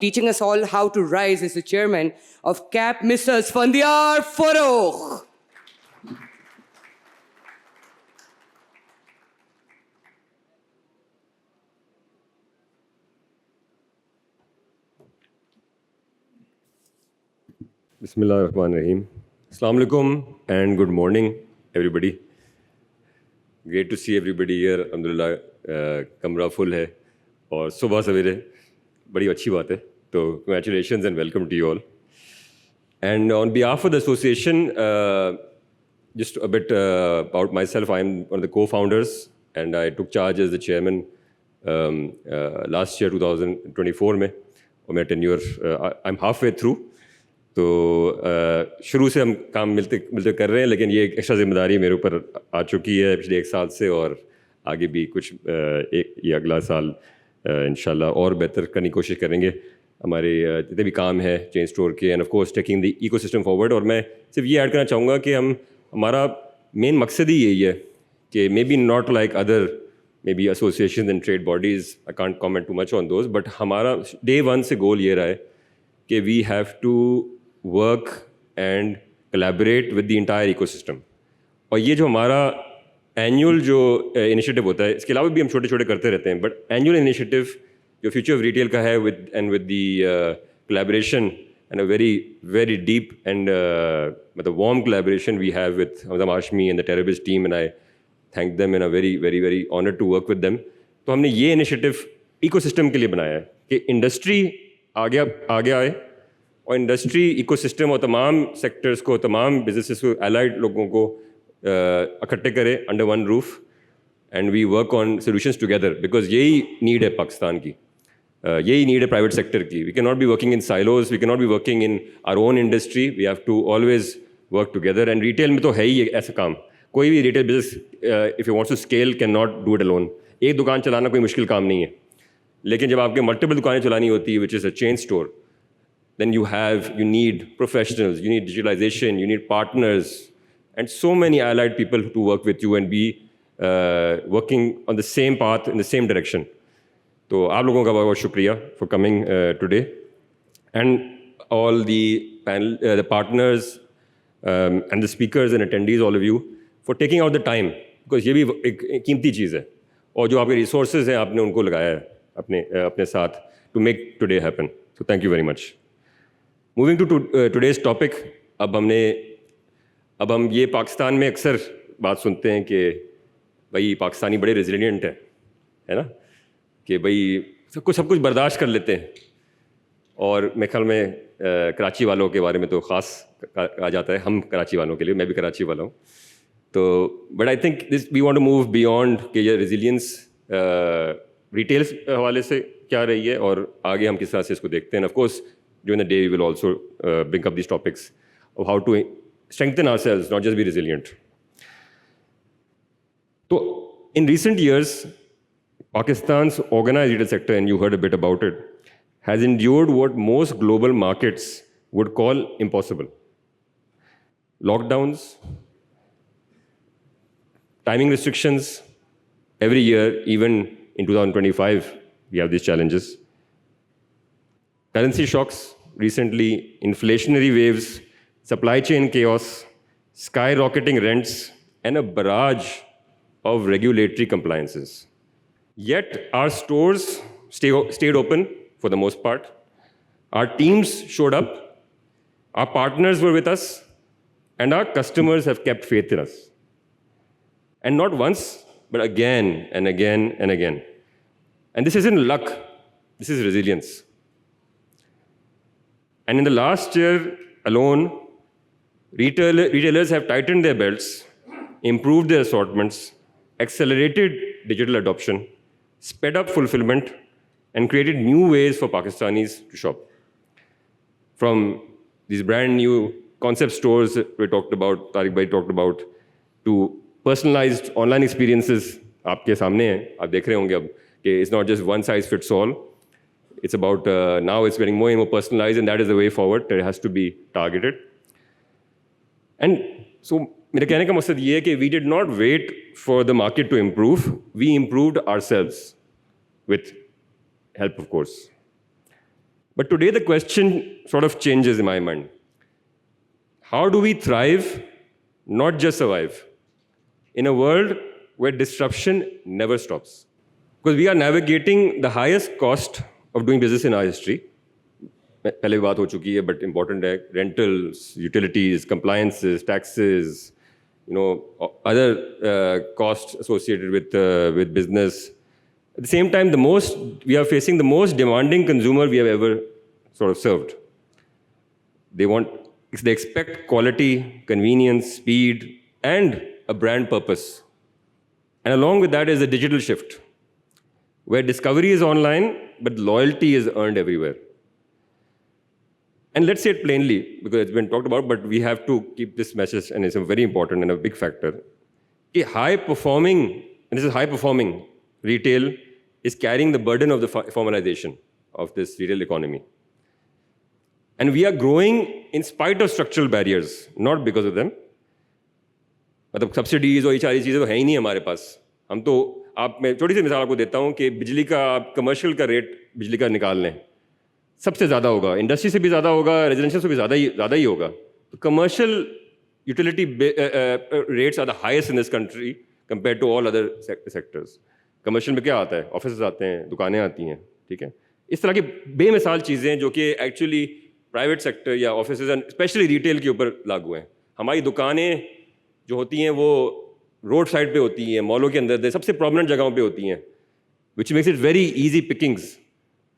Teaching us all how to rise is the chairman of CAP, Mr. Sfandiar Farokh. Bismillah ar-Rahman ar-Rahim. Assalamu alaikum and good morning, everybody. Great to see everybody here. Alhamdulillah, kamra full hai. और सुबह सवेरे बड़ी अच्छी बात है. तो congratulations and welcome to you all. And on behalf of the association, just a bit about myself. I'm one of the co-founders and I took charge as the chairman last year, 2024 में. और मेरा tenure, I'm halfway through. तो शुरू से हम काम मिलते कर रहे हैं, लेकिन ये एक एक्स्ट्रा जिम्मेदारी मेरे ऊपर आ चुकी है पिछले 1 साल से, और आगे भी कुछ ये अगला साल इंशाल्लाह और बेहतर करने की कोशिश करेंगे. हमारे जितने भी काम है चेन स्टोर के, end of course taking the ecosystem forward. और मैं सिर्फ ये ऐड करना चाहूँगा कि हमारा मेन मकसद ही यही है कि may be not like other may be association and trade bodies, I can't comment too much on those, but हमारा डे 1 से गोल ये रहा है कि we have to work and collaborate with the entire ecosystem. और ये जो हमारा एनुअल जो इनिशिएटिव होता है, इसके अलावा भी हम छोटे छोटे करते रहते हैं, बट एनुअल इनिशिएटिव जो फ्यूचर ऑफ रिटेल का है with the collaboration and a very deep and मतलब warm collaboration we have with Hamza Hashmi and the Terrorist team, and I thank them and a very honored to work with them. तो हमने ये initiative ecosystem के लिए बनाया है कि industry आगे आए, और इंडस्ट्री इकोसिस्टम और तमाम सेक्टर्स को, तमाम बिजनेसेस को, एलाइड लोगों को इकट्ठे करें under one roof, and we work on solutions together, because यही नीड है पाकिस्तान की, यही नीड है प्राइवेट सेक्टर की. We can not be working in silos, we can not be working in our own industry, we have to always work together. And retail में तो है ही ऐसा काम, कोई भी retail business if you wants to scale can not do it alone. एक दुकान चलाना कोई मुश्किल काम नहीं है, लेकिन जब आपके मल्टीपल दुकानें चलानी होती है, which is a chain store, then you need professionals, you need digitalization, you need partners, and so many allied people to work with you and be working on the same path, in the same direction. तो आप लोगों का बहुत शुक्रिया for coming today, and all the panel, the partners and the speakers and attendees, all of you, for taking out the time, because ये भी एक कीमती चीज़ है, और जो आपके resources हैं आपने उनको लगाया है अपने साथ to make today happen. So thank you very much. Moving to today's topic. अब हम ये पाकिस्तान में अक्सर बात सुनते हैं कि भाई पाकिस्तानी बड़े रेजिलिएंट है ना, कि भाई सब कुछ बर्दाश्त कर लेते हैं. और मेरे ख्याल में कराची वालों के बारे में तो ख़ास कहा जाता है, हम कराची वालों के लिए, मैं भी कराची वाला हूँ. तो but I think this we want to move beyond कि ये रेजिलियंस रिटेल हवाले से क्या रही है और आगे हम किस तरह से इसको देखते हैं. Of course during the day we will also bring up these topics of how to strengthen ourselves, not just be resilient. So in recent years, Pakistan's organized retail sector, and you heard a bit about it, has endured what most global markets would call impossible. Lockdowns, timing restrictions, every year, even in 2025, we have these challenges. Currency shocks recently, inflationary waves, supply chain chaos, skyrocketing rents, and a barrage of regulatory compliances. Yet our stores stayed open for the most part. Our teams showed up, our partners were with us, and our customers have kept faith in us. And not once, but again and again and again. And this isn't luck, this is resilience. And in the last year alone, retailers have tightened their belts, improved their assortments, accelerated digital adoption, sped up fulfillment, and created new ways for Pakistanis to shop. From these brand new concept stores we talked about, Tariq Bhai talked about, to personalized online experiences. आपके सामने हैं, आप देख रहे होंगे अब कि it's not just one size fits all. It's about now it's getting more and more personalized, and that is the way forward. It has to be targeted. And so मेरे कहने का मकसद ये है कि we did not wait for the market to improve. We improved ourselves with help, of course. But today the question sort of changes in my mind. How do we thrive, not just survive, in a world where disruption never stops? Because we are navigating the highest cost of doing business in our history. पहले भी बात हो चुकी है, but important है. Rentals, utilities, compliances, taxes, other costs associated with business. At the same time, we are facing the most demanding consumer we have ever sort of served. They expect quality, convenience, speed, and a brand purpose. And along with that is a digital shift, where discovery is online, but loyalty is earned everywhere. And let's say it plainly, because it's been talked about, but we have to keep this message, and it's a very important and a big factor. This is high-performing retail is carrying the burden of the formalization of this retail economy. And we are growing in spite of structural barriers, not because of them. मतलब subsidies और ये सारी चीज़ें तो है ही नहीं हमारे पास. हम तो मैं छोटी सी मिसाल आपको देता हूँ कि बिजली का आप कमर्शियल का रेट बिजली का निकाल लें, सबसे ज़्यादा होगा, इंडस्ट्री से भी ज़्यादा होगा, रेजिडेंशियल से भी ज़्यादा ही होगा. तो commercial utility rates are the highest in this country compare to all other sectors. Commercial में क्या आता है? ऑफिस आते हैं, दुकानें आती हैं, ठीक है. इस तरह की बेमिसाल चीज़ें जो कि एक्चुअली प्राइवेट सेक्टर या ऑफिस स्पेशली रिटेल के ऊपर लागू हैं. हमारी दुकानें जो होती हैं वो रोड साइड पे होती हैं, मॉलों के अंदर सबसे प्रोमिनेंट जगहों पे होती हैं, which makes it very easy pickings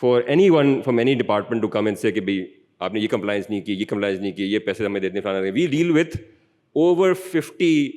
for any one from any department to come and say कि भाई आपने ये कंप्लाइंस नहीं की, ये कंप्लाइंस नहीं की, ये पैसे हमें देने फलाना. We deal with over 50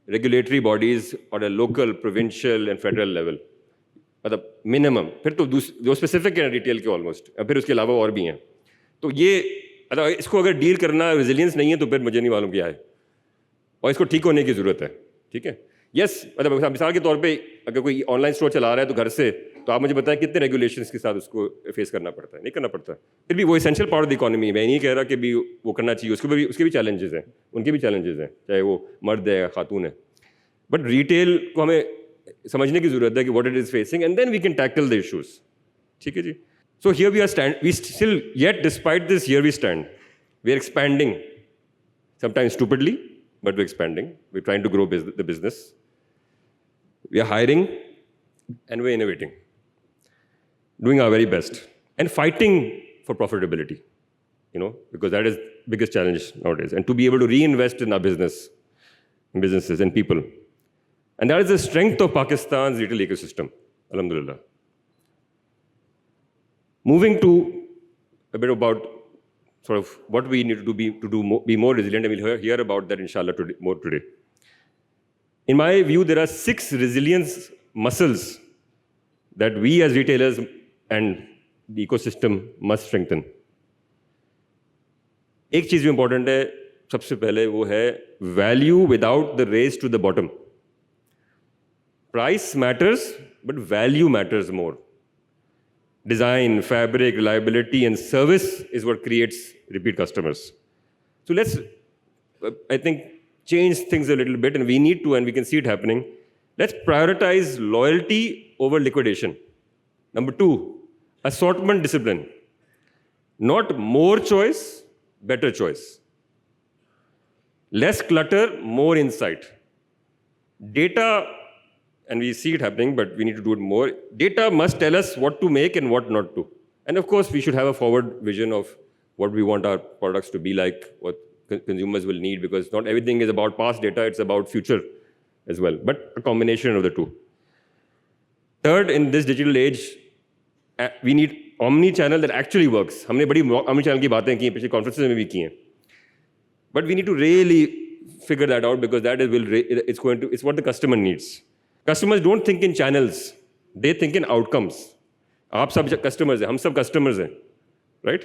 regulatory bodies और local, provincial and federal level, मतलब मिनिमम. फिर तो जो स्पेसिफिक है रिटेल के ऑलमोस्ट, फिर उसके अलावा और भी हैं. तो ये इसको अगर डील करना रेजिलियंस नहीं है तो फिर मुझे नहीं मालूम क्या है, और इसको ठीक होने की ज़रूरत है. ठीक है, यस. मतलब मिसाल के तौर पे अगर कोई ऑनलाइन स्टोर चला रहा है तो घर से, तो आप मुझे बताएं कितने रेगुलेशंस के साथ उसको फेस करना पड़ता है? नहीं करना पड़ता. फिर भी वो essential part of the economy. मैं नहीं कह रहा कि भी वो करना चाहिए, उसके भी चैलेंजेस हैं, उनके भी चैलेंजेस हैं, चाहे वो मर्द है या खातून है. बट रिटेल को हमें समझने की ज़रूरत है कि what it is facing, and then we can tackle the issues. ठीक है जी. So here we still, yet despite this, here we stand. We are expanding, sometimes stupidly, but we're expanding. We're trying to grow the business. We are hiring, and we're innovating, doing our very best, and fighting for profitability, because that is the biggest challenge nowadays. And to be able to reinvest in our businesses and people. And that is the strength of Pakistan's retail ecosystem, alhamdulillah. Moving to a bit about sort of what we need to be more resilient, and we'll hear about that inshallah more today. In my view, there are 6 resilience muscles that we as retailers and the ecosystem must strengthen. एक चीज़ जो important है सबसे पहले वो है value without the race to the bottom. Price matters, but value matters more. Design, fabric, reliability, and service is what creates repeat customers. So let's, I think, change things a little bit, and we need to, and we can see it happening. Let's prioritize loyalty over liquidation. Number 2, assortment discipline. Not more choice, better choice. Less clutter, more insight. Data, and we see it happening, but we need to do it more. Data must tell us what to make and what not to. And of course, we should have a forward vision of what we want our products to be like, what consumers will need, because not everything is about past data, it's about future as well, but a combination of the two. Third, in this digital age, we need omni-channel that actually works. हमने बड़ी omni-channel की बातें की हैं, पिछले conferences में भी की हैं. But we need to really figure that out, because that is it's what the customer needs. Customers don't think in channels, they think in outcomes. आप सब customers हैं, हम सब customers हैं, right?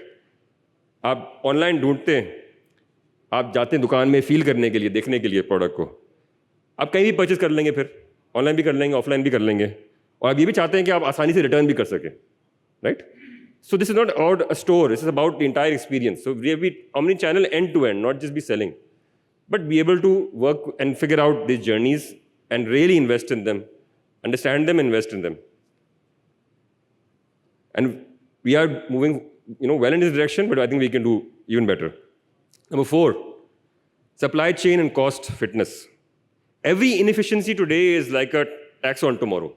आप online ढूंढते हैं, आप जाते हैं दुकान में फील करने के लिए, देखने के लिए प्रोडक्ट को. आप कहीं भी परचेज कर लेंगे, फिर ऑनलाइन भी कर लेंगे, ऑफलाइन भी कर लेंगे, और आप ये भी चाहते हैं कि आप आसानी से रिटर्न भी कर सकें, right? So this is not about a store, this is about the entire experience. So we have to be omni-channel end-to-end, not just be selling, but be able to work and figure out these journeys and really invest in them, understand them, invest in them. And we are moving, well in this direction, but I think we can do even better. Number 4, supply chain and cost fitness. Every inefficiency today is like a tax on tomorrow.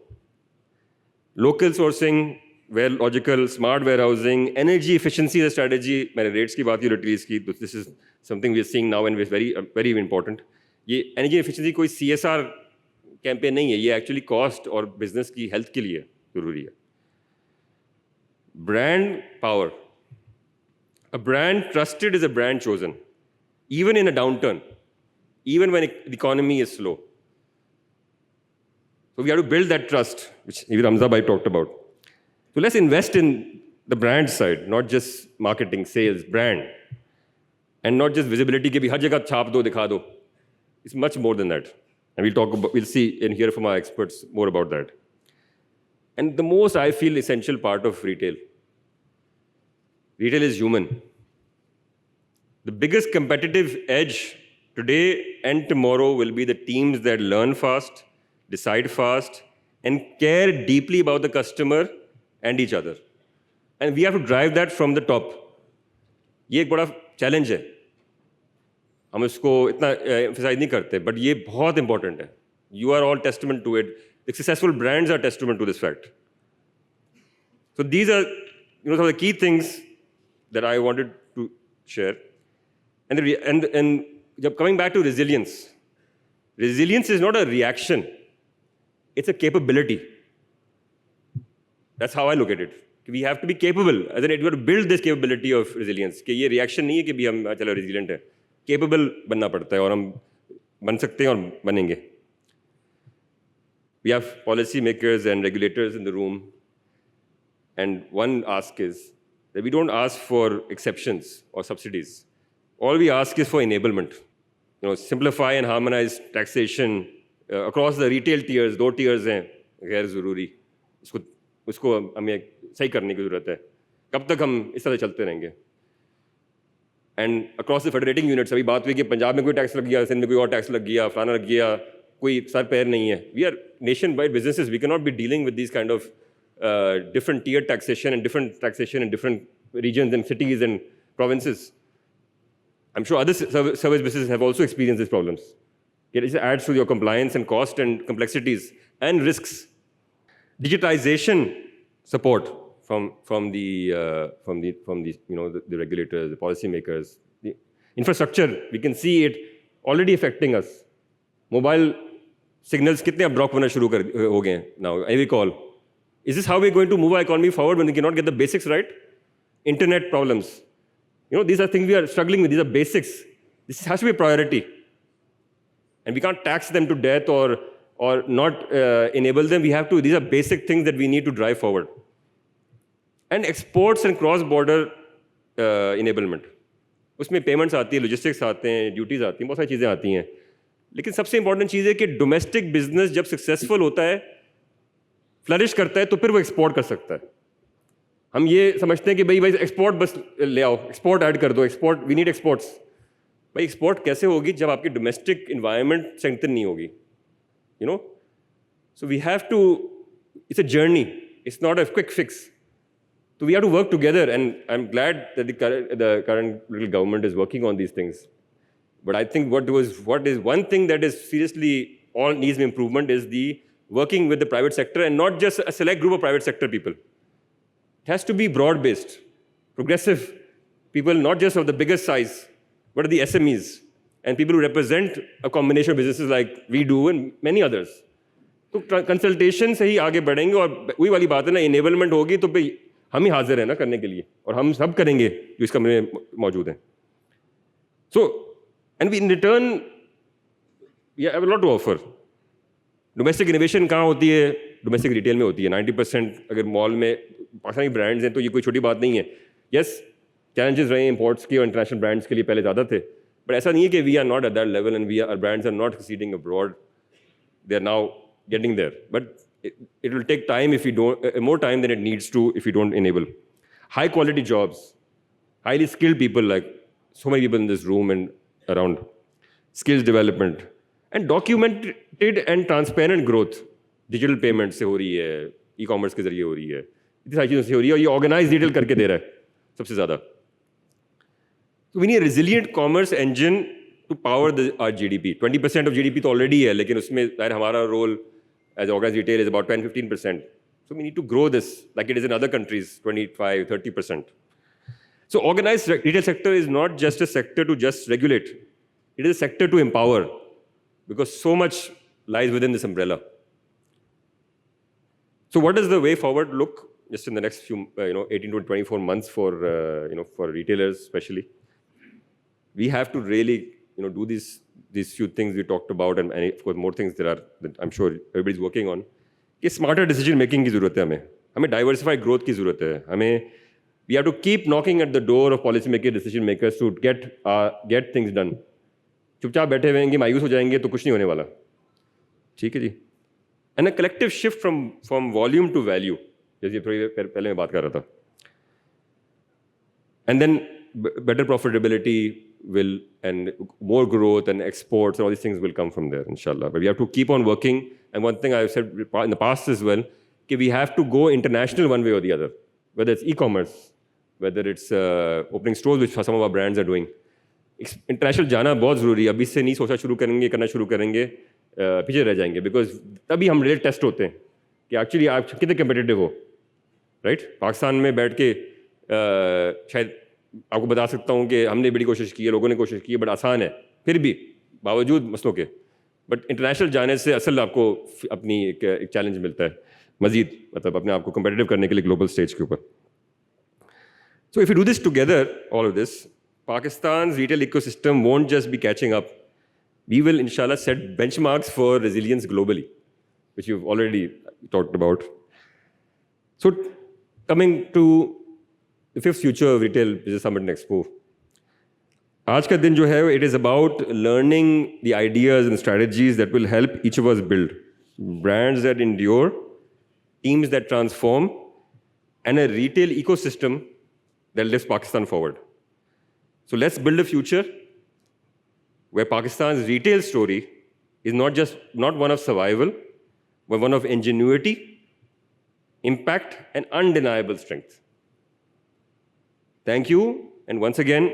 Local sourcing, where logical, smart warehousing, energy efficiency is a strategy. मैंने rates की बात की, utilities की. This is something we are seeing now and it's very, very important. ये energy efficiency कोई CSR campaign नहीं है. ये actually cost और business की health के लिए ज़रूरी है. Brand power. A brand trusted is a brand chosen, even in a downturn, even when the economy is slow. So we have to build that trust, which even Hamza Bhai talked about. So let's invest in the brand side, not just marketing, sales, brand, and not just visibility के भी हर जगह छाप दो, दिखा दो. It's much more than that, and we'll see and hear from our experts more about that. And the most I feel essential part of retail. Retail is human. The biggest competitive edge today and tomorrow will be the teams that learn fast, decide fast, and care deeply about the customer and each other. And we have to drive that from the top. ये एक बड़ा challenge है. हम इसको इतना emphasize नहीं करते, but ये बहुत important है. You are all testament to it. The successful brands are testament to this fact. So these are, some of the key things that I wanted to share. And coming back to resilience. Resilience is not a reaction. It's a capability. That's how I look at it. We have to be capable. As in, we have to build this capability of resilience. कि ये reaction नहीं है कि भी हम चलो resilient है. Capable बनना पड़ता है और हम बन सकते हैं और बनेंगे. We have policy makers and regulators in the room. And one ask is that we don't ask for exceptions or subsidies. All we ask is for enablement. Simplify and harmonize taxation across the retail tiers. 2 tiers हैं, गैर ज़रूरी. उसको हमें सही करने की ज़रूरत है. कब तक हम इस तरह चलते रहेंगे? And across the federating units, अभी बात हुई कि पंजाब में कोई टैक्स लग गया, सिंध में कोई और टैक्स लग गया, फलाना लग गया, कोई सर पैर नहीं है. We are nation-wide businesses. We cannot be dealing with these kind of different tier taxation and different taxation in different regions and cities and provinces. I'm sure other service businesses have also experienced these problems. It adds to your compliance and cost and complexities and risks. Digitization support from the regulators, the policymakers, the infrastructure. We can see it already affecting us. Mobile signals कितने अब drop होना शुरू हो गए हैं now. Every call. Is this how we're going to move our economy forward when we cannot get the basics right? Internet problems. These are things we are struggling with. These are basics. This has to be a priority. And we can't tax them to death or not enable them. We have to. These are basic things that we need to drive forward. And exports and cross-border enablement. उसमें payments आती है, logistics आते हैं, duties आती हैं, बहुत सारी चीज़ें आती हैं. लेकिन सबसे important चीज़ है कि domestic business जब successful होता है, flourish करता है, तो फिर वो export कर सकता है. हम ये समझते हैं कि भाई एक्सपोर्ट बस ले आओ, एक्सपोर्ट ऐड कर दो, एक्सपोर्ट वी नीड एक्सपोर्ट्स. भाई एक्सपोर्ट कैसे होगी जब आपकी डोमेस्टिक इन्वायरमेंट स्ट्रेंथन नहीं होगी? So we have to, it's a journey, it's not a quick fix. So we have to work together, and I'm glad that the current little government is working on these things. But I think what is one thing that is seriously all needs improvement is the working with the private sector, and not just a select group of private sector people. It has to be broad-based, progressive people, not just of the biggest size, but of the SMEs and people who represent a combination of businesses like we do and many others. तो consultation से ही आगे बढ़ेंगे, और वही वाली बात है ना, इनेबलमेंट होगी तो भाई हम ही हाजिर हैं ना करने के लिए, और हम सब करेंगे जो इस कमरे में मौजूद हैं. So and we in return we have a lot to offer. Domestic innovation कहाँ होती है? डोमेस्टिक रिटेल में होती है. 90% अगर मॉल में पाकिस्तानी ब्रांड्स हैं तो ये कोई छोटी बात नहीं है. यस, चैलेंजेस रहे इंपोर्ट्स के और इंटरनेशनल ब्रांड्स के लिए पहले ज़्यादा थे, बट ऐसा नहीं है कि we are not at that level and our brands are not succeeding abroad. They are now getting there, but it will take time if you don't, more time than it needs to if you don't enable. high quality jobs, highly skilled people like so many people in this room and around, skills development, and documented and transparent growth. Digital payment से हो रही है, e commerce के जरिए हो रही है, इतनी सारी चीज़ों से हो रही है, और ये ऑर्गेनाइज रिटेल करके दे रहा है सबसे ज़्यादा. So we need a resilient commerce engine to power our GDP. 20% of GDP तो already है, लेकिन उसमें यार हमारा role as organized retail is about 10-15%. So we need to grow this like it is in other countries, 25-30%. So organized retail sector is not just a sector to just regulate. It is a sector to empower, because so much lies within this umbrella. So what does the way forward look just in the next few, 18 to 24 months for, for retailers especially? We have to really, do these few things we talked about, and of course more things that I'm sure everybody's working on. कि smarter decision making की ज़रूरत है हमें diversified growth की ज़रूरत है we have to keep knocking at the door of policy makers, decision makers to get things done. चुपचाप बैठे रहेंगे, मायूस हो जाएंगे तो कुछ नहीं होने वाला. ठीक है जी. And a collective shift from volume to value, जैसे पहले मैं बात कर रहा था. And then better profitability and more growth and exports and all these things will come from there, inshallah. But we have to keep on working. And one thing I've said in the past as well, we have to go international one way or the other, whether it's e-commerce, whether it's opening stores, which some of our brands are doing. International जाना बहुत ज़रूरी है. अभी से नहीं सोचा करना शुरू करेंगे, पीछे रह जाएंगे, बिकॉज तभी हम रियल टेस्ट होते हैं कि एक्चुअली आप कितने कम्पिटिटिव हो, राइट? पाकिस्तान में बैठ के शायद आपको बता सकता हूँ कि हमने बड़ी कोशिश की है, लोगों ने कोशिश की है, बट आसान है फिर भी बावजूद मसलों के. बट इंटरनेशनल जाने से असल आपको अपनी एक चैलेंज मिलता है मजीद, मतलब अपने आप को कम्पिटिटिव करने के लिए ग्लोबल स्टेज के ऊपर. So if you do this together, all of this, Pakistan's retail ecosystem won't just be catching up. We will, inshallah, set benchmarks for resilience globally, which you've already talked about. So, coming to the fifth Future of Retail Business Summit and Expo. आज का दिन जो है, it is about learning the ideas and strategies that will help each of us build brands that endure, teams that transform, and a retail ecosystem that lifts Pakistan forward. So let's build a future where Pakistan's retail story is not one of survival, but one of ingenuity, impact, and undeniable strength. Thank you, and once again,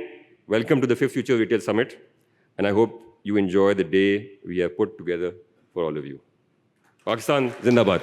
welcome to the 5th Future Retail Summit, and I hope you enjoy the day we have put together for all of you. Pakistan Zindabad.